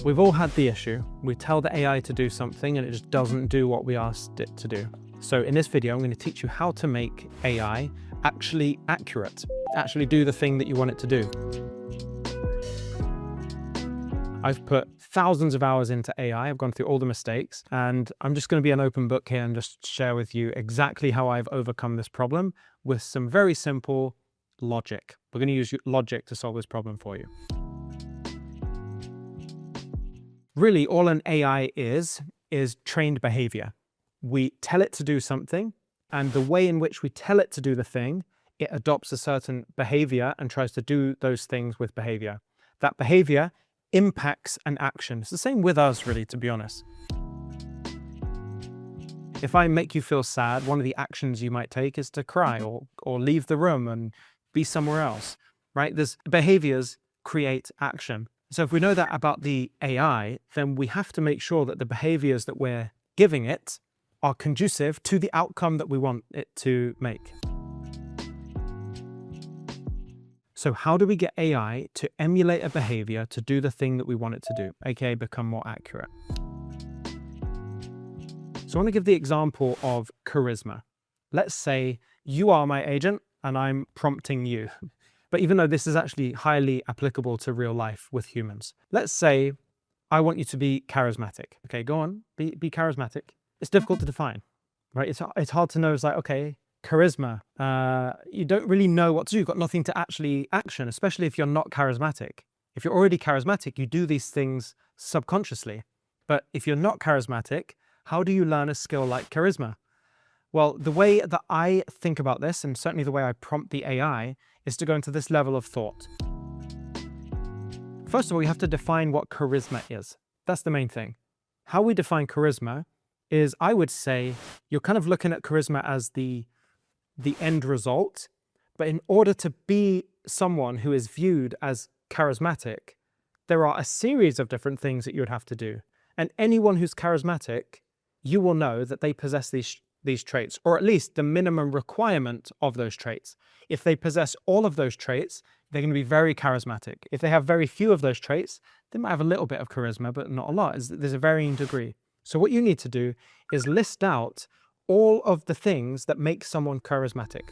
We've all had the issue. We tell the AI to do something and it just doesn't do what we asked it to do. So in this video, I'm going to teach you how to make AI actually accurate, actually do the thing that you want it to do. I've put thousands of hours into AI. I've gone through all the mistakes, and I'm just going to be an open book here and just share with you exactly how I've overcome this problem with some very simple logic. We're going to use logic to solve this problem for you. Really, all an AI is trained behavior. We tell it to do something, and the way in which we tell it to do the thing, it adopts a certain behavior and tries to do those things with behavior. That behavior impacts an action. It's the same with us, really, to be honest. If I make you feel sad, one of the actions you might take is to cry or leave the room and be somewhere else, right? There's behaviors create action. So if we know that about the AI, then we have to make sure that the behaviors that we're giving it are conducive to the outcome that we want it to make. So how do we get AI to emulate a behavior to do the thing that we want it to do, aka become more accurate? So I want to give the example of charisma. Let's say you are my agent and I'm prompting you. But even though this is actually highly applicable to real life with humans, let's say I want you to be charismatic. Okay, go on, be charismatic. It's difficult to define, right? It's hard to know. It's like, okay, charisma. You don't really know what to do. You've got nothing to actually action, especially if you're not charismatic. If you're already charismatic, you do these things subconsciously. But if you're not charismatic, how do you learn a skill like charisma? Well, the way that I think about this, and certainly the way I prompt the AI, is to go into this level of thought. First of all, you have to define what charisma is. That's the main thing. How we define charisma is, I would say, you're kind of looking at charisma as the end result. But in order to be someone who is viewed as charismatic, there are a series of different things that you would have to do. And anyone who's charismatic, you will know that they possess these traits, or at least the minimum requirement of those traits. If they possess all of those traits, they're going to be very charismatic. If they have very few of those traits, they might have a little bit of charisma, but not a lot. There's a varying degree. So what you need to do is list out all of the things that make someone charismatic.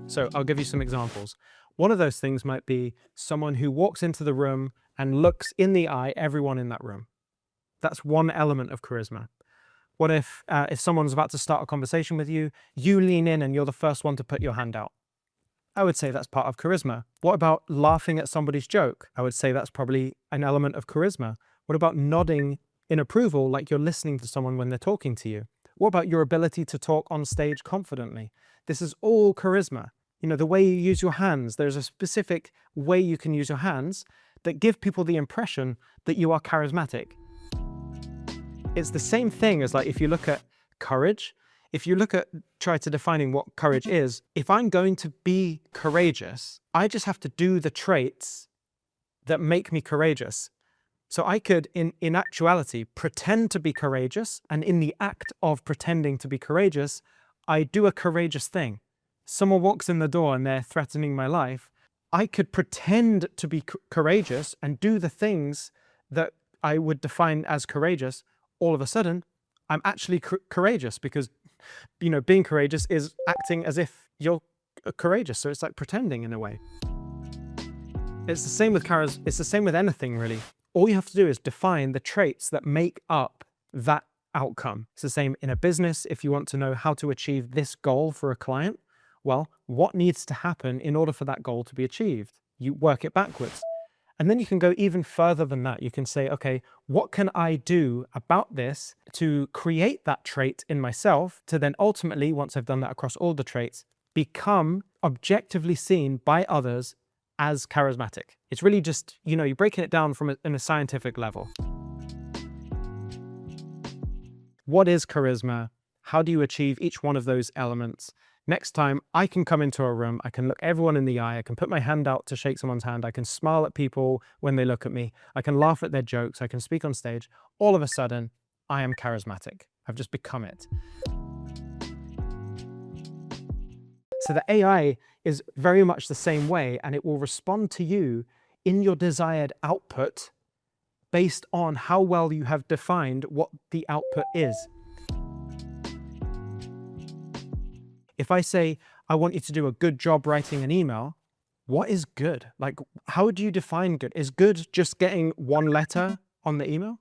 So I'll give you some examples. One of those things might be someone who walks into the room and looks in the eye everyone in that room. That's one element of charisma. What if someone's about to start a conversation with you, you lean in and you're the first one to put your hand out? I would say that's part of charisma. What about laughing at somebody's joke? I would say that's probably an element of charisma. What about nodding in approval like you're listening to someone when they're talking to you? What about your ability to talk on stage confidently? This is all charisma. You know, the way you use your hands, there's a specific way you can use your hands that give people the impression that you are charismatic. It's the same thing as, like, if you look at courage, try to defining what courage is, if I'm going to be courageous, I just have to do the traits that make me courageous. So I could, in actuality, pretend to be courageous, and in the act of pretending to be courageous, I do a courageous thing. Someone walks in the door and they're threatening my life. I could pretend to be courageous and do the things that I would define as courageous. All of a sudden, I'm actually courageous, because, you know, being courageous is acting as if you're courageous. So it's like pretending in a way. It's the same with it's the same with anything, really. All you have to do is define the traits that make up that outcome. It's the same in a business. If you want to know how to achieve this goal for a client, well, what needs to happen in order for that goal to be achieved? You work it backwards. And then you can go even further than that. You can say, okay, what can I do about this to create that trait in myself to then ultimately, once I've done that across all the traits, become objectively seen by others as charismatic? It's really just, you know, you're breaking it down from in a scientific level. What is charisma? How do you achieve each one of those elements? Next time I can come into a room, I can look everyone in the eye, I can put my hand out to shake someone's hand, I can smile at people when they look at me, I can laugh at their jokes, I can speak on stage. All of a sudden, I am charismatic. I've just become it. So the AI is very much the same way, and it will respond to you in your desired output based on how well you have defined what the output is. If I say, I want you to do a good job writing an email, what is good? Like, how do you define good? Is good just getting one letter on the email?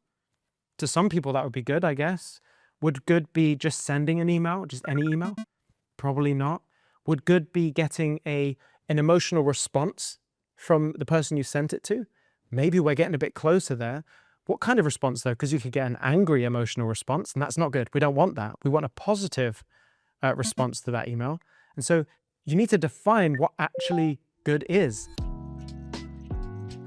To some people, that would be good, I guess. Would good be just sending an email, just any email? Probably not. Would good be getting an emotional response from the person you sent it to? Maybe we're getting a bit closer there. What kind of response though? Because you could get an angry emotional response, and that's not good. We don't want that. We want a positive response to that email. And so you need to define what actually good is.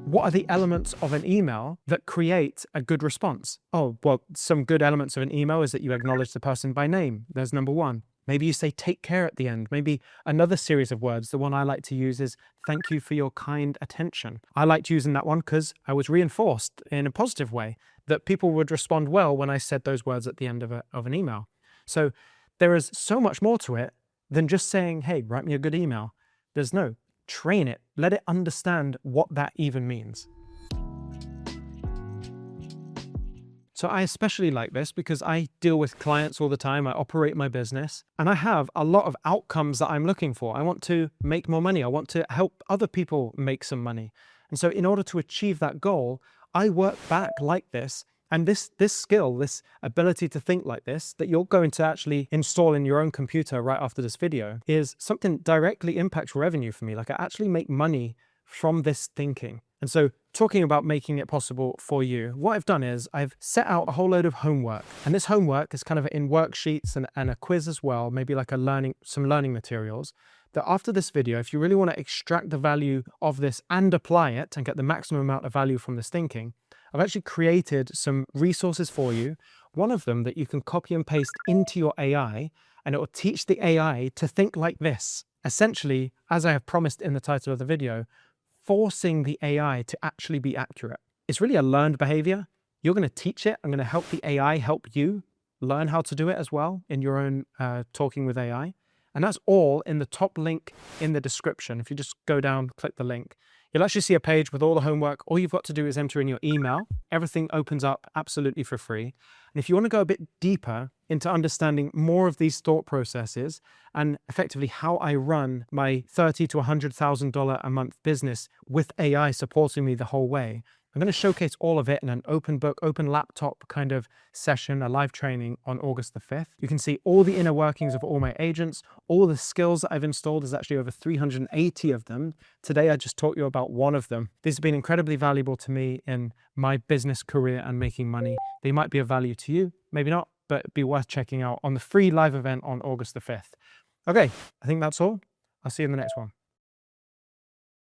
What are the elements of an email that create a good response? Oh, well, some good elements of an email is that you acknowledge the person by name. There's number one. Maybe you say take care at the end. Maybe another series of words, the one I like to use is thank you for your kind attention. I liked using that one because I was reinforced in a positive way that people would respond well when I said those words at the end of an email. So there is so much more to it than just saying, hey, write me a good email. Train it. Let it understand what that even means. So I especially like this because I deal with clients all the time. I operate my business and I have a lot of outcomes that I'm looking for. I want to make more money. I want to help other people make some money. And so in order to achieve that goal, I work back like this. And this skill, this ability to think like this, that you're going to actually install in your own computer right after this video, is something that directly impacts revenue for me. Like I actually make money from this thinking. And so talking about making it possible for you, what I've done is I've set out a whole load of homework. And this homework is kind of in worksheets and a quiz as well, maybe like some learning materials. That after this video, if you really want to extract the value of this and apply it and get the maximum amount of value from this thinking, I've actually created some resources for you. One of them that you can copy and paste into your AI, and it will teach the AI to think like this. Essentially, as I have promised in the title of the video, forcing the AI to actually be accurate. It's really a learned behavior. You're going to teach it. I'm going to help the AI help you learn how to do it as well in your own talking with AI. And that's all in the top link in the description. If you just go down, click the link, you'll actually see a page with all the homework. All you've got to do is enter in your email. Everything opens up absolutely for free. And if you want to go a bit deeper into understanding more of these thought processes and effectively how I run my $30,000 to $100,000 a month business with AI supporting me the whole way, I'm going to showcase all of it in an open book, open laptop kind of session, a live training on August the 5th. You can see all the inner workings of all my agents, all the skills that I've installed. There's actually over 380 of them. Today, I just taught you about one of them. These have been incredibly valuable to me in my business career and making money. They might be of value to you, maybe not, but it'd be worth checking out on the free live event on August the 5th. Okay, I think that's all. I'll see you in the next one.